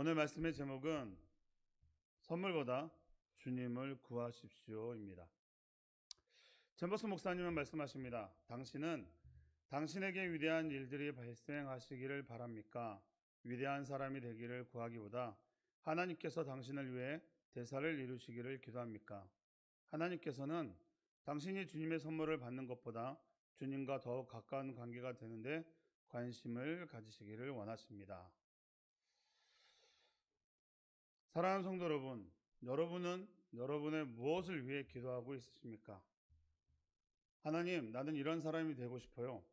오늘 말씀의 제목은 선물보다 주님을 구하십시오입니다. 젠버스 목사님은 말씀하십니다. 당신은 당신에게 위대한 일들이 발생하시기를 바랍니까? 위대한 사람이 되기를 구하기보다 하나님께서 당신을 위해 대사를 이루시기를 기도합니까? 하나님께서는 당신이 주님의 선물을 받는 것보다 주님과 더욱 가까운 관계가 되는데 관심을 가지시기를 원하십니다. 사랑하는 성도 여러분, 여러분은 여러분의 무엇을 위해 기도하고 있으십니까? 하나님, 나는 이런 사람이 되고 싶어요.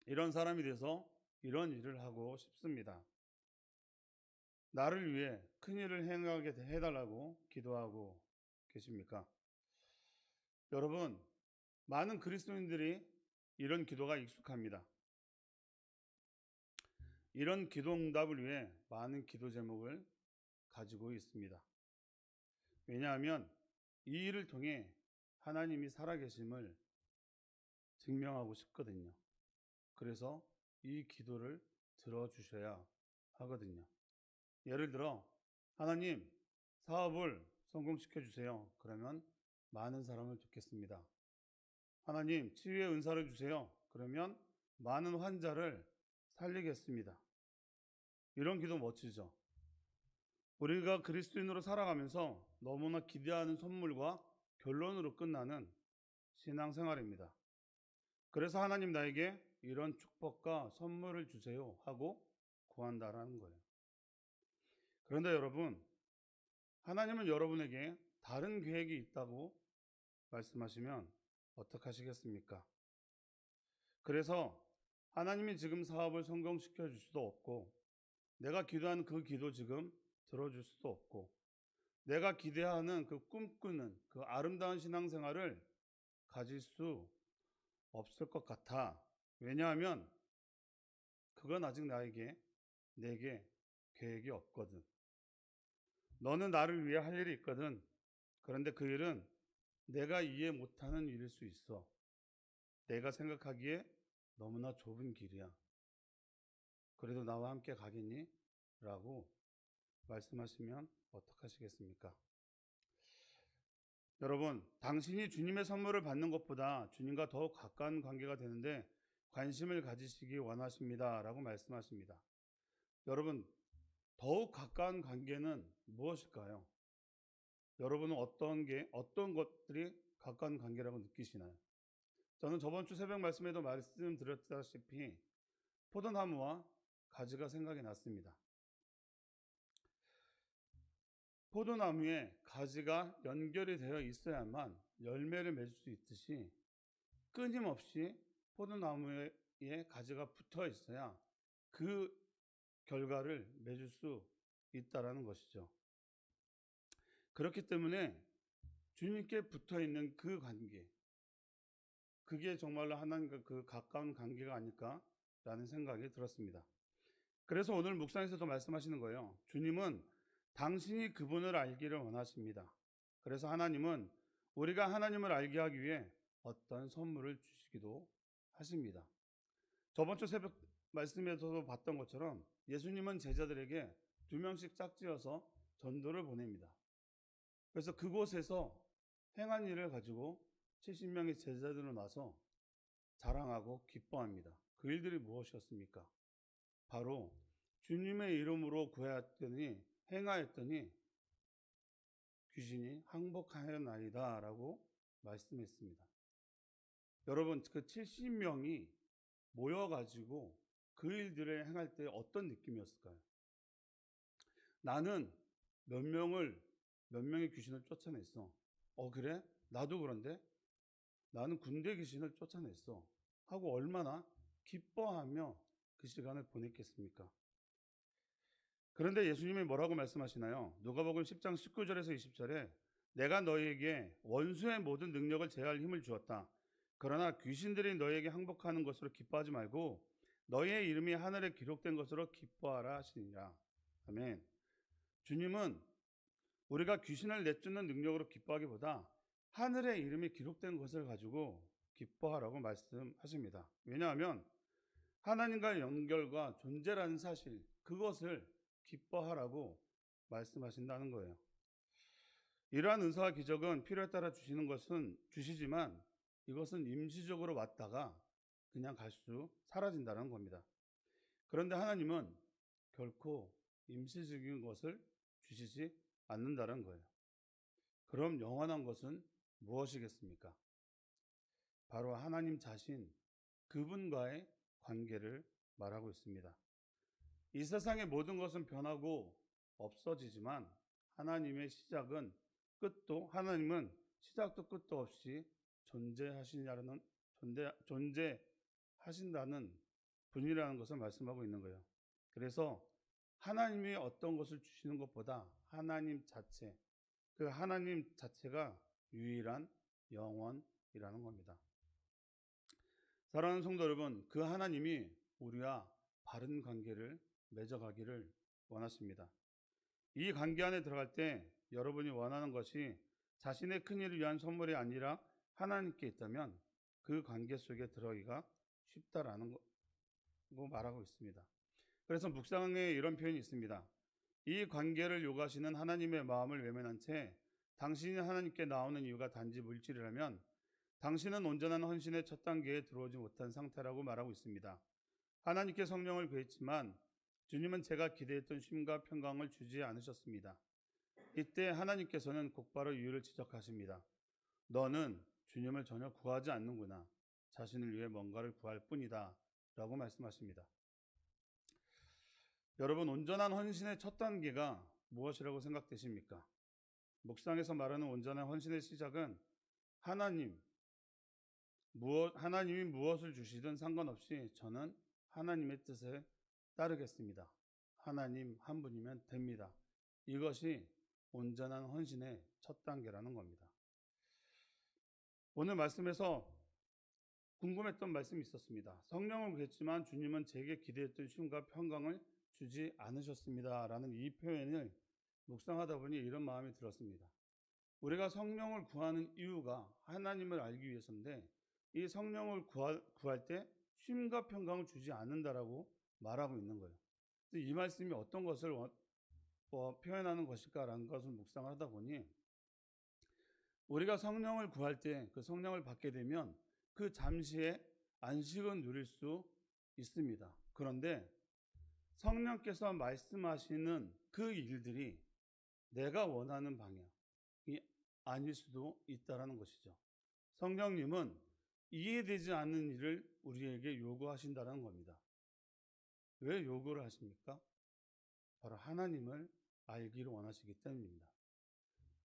이런 사람이 돼서 이런 일을 하고 싶습니다. 나를 위해 큰 일을 행하게 해달라고 기도하고 계십니까? 여러분, 많은 그리스도인들이 이런 기도가 익숙합니다. 이런 기도 응답을 위해 많은 기도 제목을 가지고 있습니다. 왜냐하면 이 일을 통해 하나님이 살아계심을 증명하고 싶거든요. 그래서 이 기도를 들어주셔야 하거든요. 예를 들어 하나님, 사업을 성공시켜 주세요. 그러면 많은 사람을 돕겠습니다. 하나님, 치유의 은사를 주세요. 그러면 많은 환자를 살리겠습니다. 이런 기도 멋지죠. 우리가 그리스도인으로 살아가면서 너무나 기대하는 선물과 결론으로 끝나는 신앙생활입니다. 그래서 하나님 나에게 이런 축복과 선물을 주세요 하고 구한다라는 거예요. 그런데 여러분, 하나님은 여러분에게 다른 계획이 있다고 말씀하시면 어떻게 하시겠습니까? 그래서 하나님이 지금 사업을 성공시켜 줄 수도 없고, 내가 기도하는 그 기도 지금 들어줄 수도 없고, 내가 기대하는 그 꿈꾸는 그 아름다운 신앙생활을 가질 수 없을 것 같아. 왜냐하면 그건 아직 내게 계획이 없거든. 너는 나를 위해 할 일이 있거든. 그런데 그 일은 내가 이해 못하는 일일 수 있어. 내가 생각하기에 너무나 좁은 길이야. 그래도 나와 함께 가겠니? 라고 말씀하시면 어떡하시겠습니까? 여러분, 당신이 주님의 선물을 받는 것보다 주님과 더욱 가까운 관계가 되는데 관심을 가지시기 원하십니다. 라고 말씀하십니다. 여러분, 더욱 가까운 관계는 무엇일까요? 여러분은 어떤 것들이 가까운 관계라고 느끼시나요? 저는 저번 주 새벽 말씀에도 말씀드렸다시피 포도나무와 가지가 생각이 났습니다. 포도나무에 가지가 연결이 되어 있어야만 열매를 맺을 수 있듯이 끊임없이 포도나무에 가지가 붙어 있어야 그 결과를 맺을 수 있다라는 것이죠. 그렇기 때문에 주님께 붙어 있는 그 관계, 그게 정말로 하나님과 그 가까운 관계가 아닐까라는 생각이 들었습니다. 그래서 오늘 묵상에서도 말씀하시는 거예요. 주님은 당신이 그분을 알기를 원하십니다. 그래서 하나님은 우리가 하나님을 알게 하기 위해 어떤 선물을 주시기도 하십니다. 저번 주 새벽 말씀에서도 봤던 것처럼 예수님은 제자들에게 2명씩 짝지어서 전도를 보냅니다. 그래서 그곳에서 행한 일을 가지고 70명의 제자들을 나서 자랑하고 기뻐합니다. 그 일들이 무엇이었습니까? 바로 주님의 이름으로 구하였더니 행하였더니 귀신이 항복하였나이다 라고 말씀했습니다. 여러분, 그 70명이 모여가지고 그 일들을 행할 때 어떤 느낌이었을까요? 나는 몇 명의 귀신을 쫓아냈어. 그래? 나도 그런데? 나는 군대 귀신을 쫓아냈어. 하고 얼마나 기뻐하며 그 시간을 보냈겠습니까? 그런데 예수님이 뭐라고 말씀하시나요? 누가복음 10장 19절에서 20절에 내가 너희에게 원수의 모든 능력을 제할 힘을 주었다. 그러나 귀신들이 너희에게 항복하는 것으로 기뻐하지 말고 너희의 이름이 하늘에 기록된 것으로 기뻐하라 하시니라. 아멘. 주님은 우리가 귀신을 내쫓는 능력으로 기뻐하기보다 하늘에 이름이 기록된 것을 가지고 기뻐하라고 말씀하십니다. 왜냐하면 하나님과의 연결과 존재라는 사실, 그것을 기뻐하라고 말씀하신다는 거예요. 이러한 은사와 기적은 필요에 따라 주시지만 이것은 임시적으로 왔다가 그냥 사라진다는 겁니다. 그런데 하나님은 결코 임시적인 것을 주시지 않는다는 거예요. 그럼 영원한 것은 무엇이겠습니까? 바로 하나님 자신, 그분과의 관계를 말하고 있습니다. 이 세상의 모든 것은 변하고 없어지지만 하나님은 시작도 끝도 없이 존재하신다는 분이라는 것을 말씀하고 있는 거예요. 그래서 하나님이 어떤 것을 주시는 것보다 그 하나님 자체가 유일한 영원이라는 겁니다. 사랑하는 성도 여러분, 그 하나님이 우리와 바른 관계를 맺어가기를 원하십니다. 이 관계 안에 들어갈 때 여러분이 원하는 것이 자신의 큰일을 위한 선물이 아니라 하나님께 있다면 그 관계 속에 들어가기가 쉽다라는 거 말하고 있습니다. 그래서 묵상에 이런 표현이 있습니다. 이 관계를 요구하시는 하나님의 마음을 외면한 채 당신이 하나님께 나오는 이유가 단지 물질이라면 당신은 온전한 헌신의 첫 단계에 들어오지 못한 상태라고 말하고 있습니다. 하나님께 성령을 구했지만 주님은 제가 기대했던 쉼과 평강을 주지 않으셨습니다. 이때 하나님께서는 곧바로 이유를 지적하십니다. 너는 주님을 전혀 구하지 않는구나. 자신을 위해 뭔가를 구할 뿐이다. 라고 말씀하십니다. 여러분, 온전한 헌신의 첫 단계가 무엇이라고 생각되십니까? 묵상에서 말하는 온전한 헌신의 시작은 하나님이 무엇을 주시든 상관없이 저는 하나님의 뜻에 따르겠습니다. 하나님 한 분이면 됩니다. 이것이 온전한 헌신의 첫 단계라는 겁니다. 오늘 말씀에서 궁금했던 말씀이 있었습니다. 성령을 구했지만 주님은 제게 기대했던 쉼과 평강을 주지 않으셨습니다. 라는 이 표현을 묵상하다 보니 이런 마음이 들었습니다. 우리가 성령을 구하는 이유가 하나님을 알기 위해서인데 이 성령을 구할 때 쉼과 평강을 주지 않는다라고 말하고 있는 거예요. 이 말씀이 어떤 것을 표현하는 것일까라는 것을 묵상하다 보니 우리가 성령을 구할 때 그 성령을 받게 되면 그 잠시의 안식은 누릴 수 있습니다. 그런데 성령께서 말씀하시는 그 일들이 내가 원하는 방향이 아닐 수도 있다는 것이죠. 성령님은 이해되지 않는 일을 우리에게 요구하신다는 겁니다. 왜 요구를 하십니까? 바로 하나님을 알기를 원하시기 때문입니다.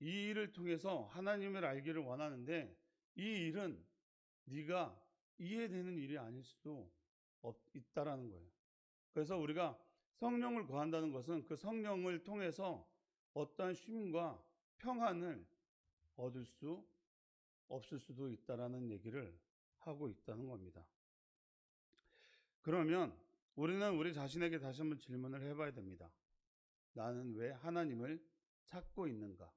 이 일을 통해서 하나님을 알기를 원하는데 이 일은 네가 이해되는 일이 아닐 수도 있다라는 거예요. 그래서 우리가 성령을 구한다는 것은 그 성령을 통해서 어떠한 쉼과 평안을 얻을 수 없을 수도 있다라는 얘기를 하고 있다는 겁니다. 그러면 우리는 우리 자신에게 다시 한번 질문을 해봐야 됩니다. 나는 왜 하나님을 찾고 있는가?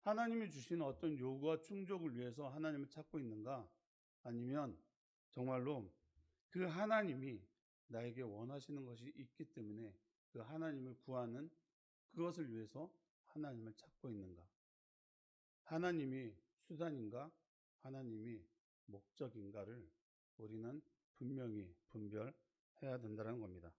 하나님이 주신 어떤 요구와 충족을 위해서 하나님을 찾고 있는가? 아니면 정말로 그 하나님이 나에게 원하시는 것이 있기 때문에 그 하나님을 구하는 그것을 위해서 하나님을 찾고 있는가? 하나님이 수단인가? 하나님이 목적인가를 우리는 분명히 분별해야 된다는 겁니다.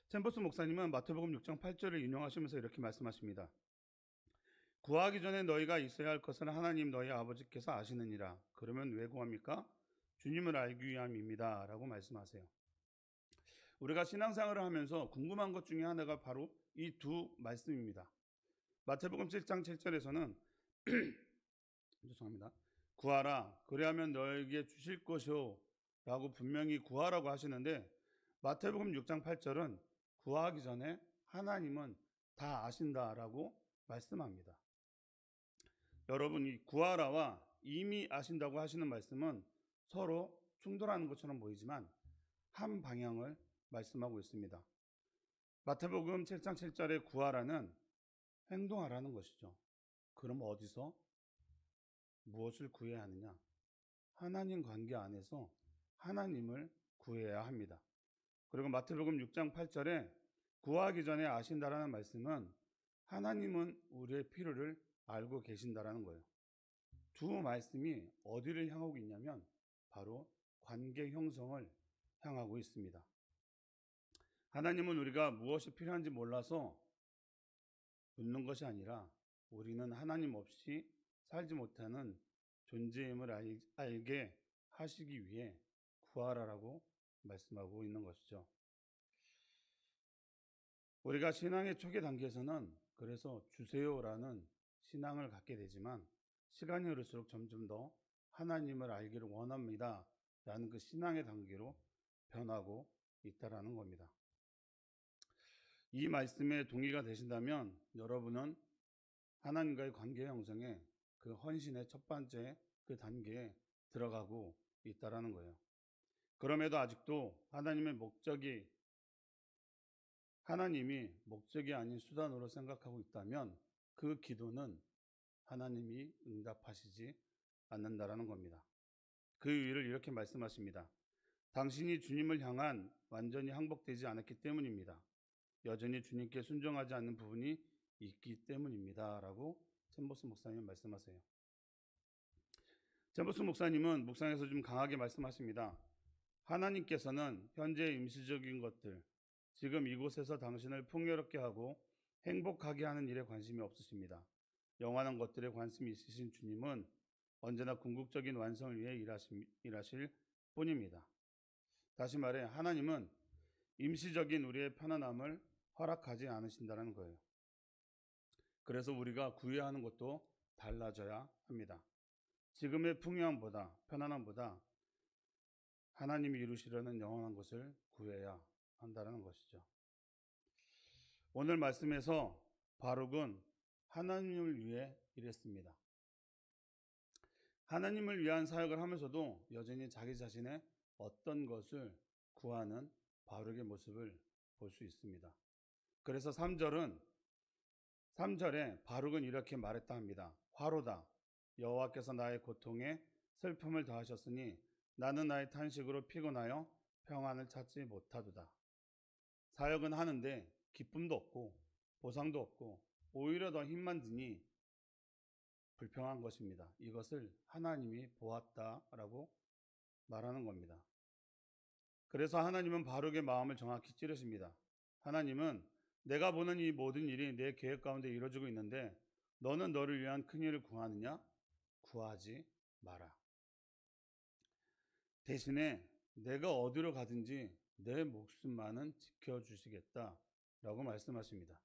챔버스 목사님은 마태복음 6장 8절을 인용하시면서 이렇게 말씀하십니다. 구하기 전에 너희가 있어야 할 것은 하나님 너희 아버지께서 아시느니라. 그러면 왜 구합니까? 주님을 알기 위함입니다. 라고 말씀하세요. 우리가 신앙생활을 하면서 궁금한 것 중에 하나가 바로 이 두 말씀입니다. 마태복음 7장 7절에서는 죄송합니다. 구하라 그리하면 너에게 주실 것이오 라고 분명히 구하라고 하시는데 마태복음 6장 8절은 구하기 전에 하나님은 다 아신다라고 말씀합니다. 여러분, 이 구하라와 이미 아신다고 하시는 말씀은 서로 충돌하는 것처럼 보이지만 한 방향을 말씀하고 있습니다. 마태복음 7장 7절의 구하라는 행동하라는 것이죠. 그럼 어디서 무엇을 구해야 하느냐? 하나님 관계 안에서 하나님을 구해야 합니다. 그리고 마태복음 6장 8절에 구하기 전에 아신다라는 말씀은 하나님은 우리의 필요를 알고 계신다라는 거예요. 두 말씀이 어디를 향하고 있냐면 바로 관계 형성을 향하고 있습니다. 하나님은 우리가 무엇이 필요한지 몰라서 묻는 것이 아니라 우리는 하나님 없이 살지 못하는 존재임을 알게 하시기 위해 구하라라고 말씀하고 있는 것이죠. 우리가 신앙의 초기 단계에서는 그래서 주세요라는 신앙을 갖게 되지만 시간이 흐를수록 점점 더 하나님을 알기를 원합니다 라는 그 신앙의 단계로 변하고 있다라는 겁니다. 이 말씀에 동의가 되신다면 여러분은 하나님과의 관계 형성에 그 헌신의 첫 번째 그 단계에 들어가고 있다라는 거예요. 그럼에도 아직도 하나님이 목적이 아닌 수단으로 생각하고 있다면 그 기도는 하나님이 응답하시지 않는다라는 겁니다. 그 이유를 이렇게 말씀하십니다. 당신이 주님을 향한 완전히 항복되지 않았기 때문입니다. 여전히 주님께 순종하지 않는 부분이 있기 때문입니다. 라고 챔버스 목사님은 말씀하세요. 챔버스 목사님은 묵상에서 좀 강하게 말씀하십니다. 하나님께서는 현재 임시적인 것들, 지금 이곳에서 당신을 풍요롭게 하고 행복하게 하는 일에 관심이 없으십니다. 영원한 것들에 관심이 있으신 주님은 언제나 궁극적인 완성을 위해 일하실 뿐입니다. 다시 말해 하나님은 임시적인 우리의 편안함을 허락하지 않으신다는 거예요. 그래서 우리가 구해야 하는 것도 달라져야 합니다. 지금의 풍요함보다 편안함보다 하나님이 이루시려는 영원한 것을 구해야 한다는 것이죠. 오늘 말씀에서 바룩은 하나님을 위해 일했습니다. 하나님을 위한 사역을 하면서도 여전히 자기 자신의 어떤 것을 구하는 바룩의 모습을 볼 수 있습니다. 그래서 3절에 바룩은 이렇게 말했다 합니다. 화로다. 여호와께서 나의 고통에 슬픔을 더하셨으니 나는 나의 탄식으로 피곤하여 평안을 찾지 못하도다. 사역은 하는데 기쁨도 없고 보상도 없고 오히려 더 힘만 드니 불평한 것입니다. 이것을 하나님이 보았다라고 말하는 겁니다. 그래서 하나님은 바룩의 마음을 정확히 찌르십니다. 하나님은 내가 보는 이 모든 일이 내 계획 가운데 이루어지고 있는데 너는 너를 위한 큰 일을 구하느냐? 구하지 마라. 대신에 내가 어디로 가든지 내 목숨만은 지켜주시겠다라고 말씀하십니다.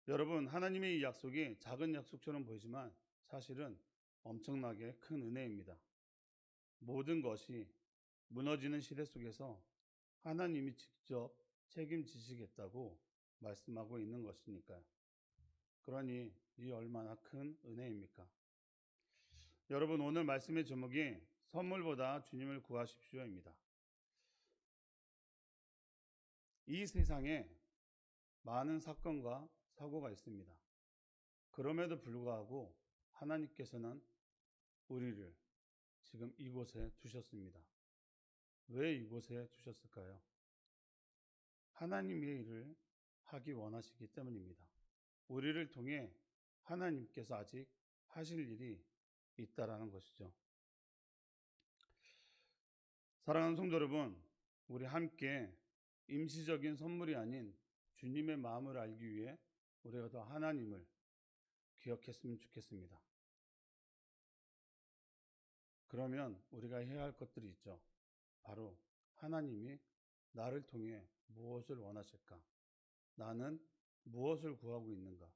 여러분, 하나님의 이 약속이 작은 약속처럼 보이지만 사실은 엄청나게 큰 은혜입니다. 모든 것이 무너지는 시대 속에서 하나님이 직접 책임지시겠다고 말씀하고 있는 것이니까요. 그러니 이 얼마나 큰 은혜입니까? 여러분, 오늘 말씀의 제목이 선물보다 주님을 구하십시오입니다. 이 세상에 많은 사건과 사고가 있습니다. 그럼에도 불구하고 하나님께서는 우리를 지금 이곳에 두셨습니다. 왜 이곳에 두셨을까요? 하나님의 일을 하기 원하시기 때문입니다. 우리를 통해 하나님께서 아직 하실 일이 있다라는 것이죠. 사랑하는 성도 여러분, 우리 함께 임시적인 선물이 아닌 주님의 마음을 알기 위해 우리가 더 하나님을 기억했으면 좋겠습니다. 그러면 우리가 해야 할 것들이 있죠. 바로 하나님이 나를 통해 무엇을 원하실까? 나는 무엇을 구하고 있는가?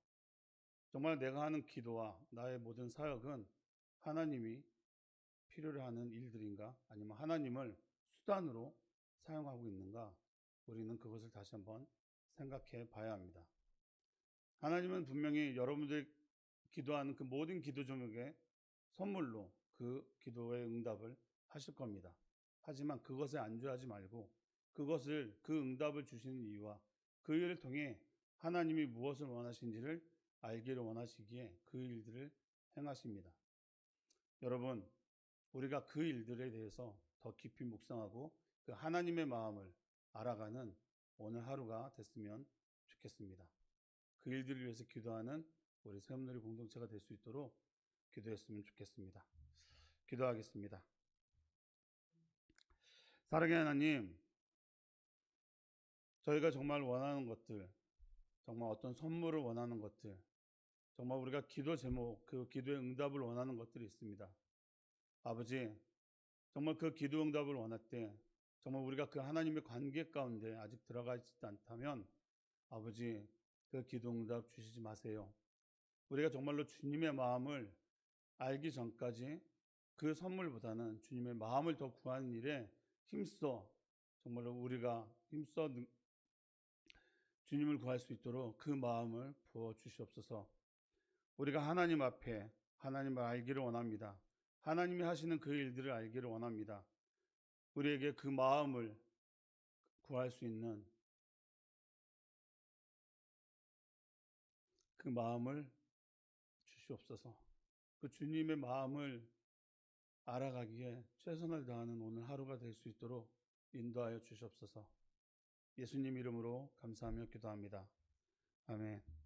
정말 내가 하는 기도와 나의 모든 사역은 하나님이 필요로 하는 일들인가? 아니면 하나님을 수단으로 사용하고 있는가? 우리는 그것을 다시 한번 생각해 봐야 합니다. 하나님은 분명히 여러분들이 기도하는 그 모든 기도 제목에 선물로 그 기도의 응답을 하실 겁니다. 하지만 그것에 안주하지 말고 그 응답을 주시는 이유와 그 일을 통해 하나님이 무엇을 원하시는지를 알기를 원하시기에 그 일들을 행하십니다. 여러분, 우리가 그 일들에 대해서 더 깊이 묵상하고 그 하나님의 마음을 알아가는 오늘 하루가 됐으면 좋겠습니다. 그 일들을 위해서 기도하는 우리 새움누리 공동체가 될 수 있도록 기도했으면 좋겠습니다. 기도하겠습니다. 사랑의 하나님, 저희가 정말 원하는 것들, 정말 어떤 선물을 원하는 것들, 정말 우리가 기도 제목, 그 기도의 응답을 원하는 것들이 있습니다. 아버지, 정말 그 기도 응답을 원할 때 정말 우리가 그 하나님의 관계 가운데 아직 들어가 있지 않다면 아버지, 그 기도 응답 주시지 마세요. 우리가 정말로 주님의 마음을 알기 전까지 그 선물보다는 주님의 마음을 더 구하는 일에 힘써 정말로 우리가 힘써 주님을 구할 수 있도록 그 마음을 부어 주시옵소서. 우리가 하나님 앞에 하나님을 알기를 원합니다. 하나님이 하시는 그 일들을 알기를 원합니다. 우리에게 그 마음을 구할 수 있는 그 마음을 주시옵소서. 그 주님의 마음을 알아가기에 최선을 다하는 오늘 하루가 될 수 있도록 인도하여 주시옵소서. 예수님 이름으로 감사하며 기도합니다. 아멘.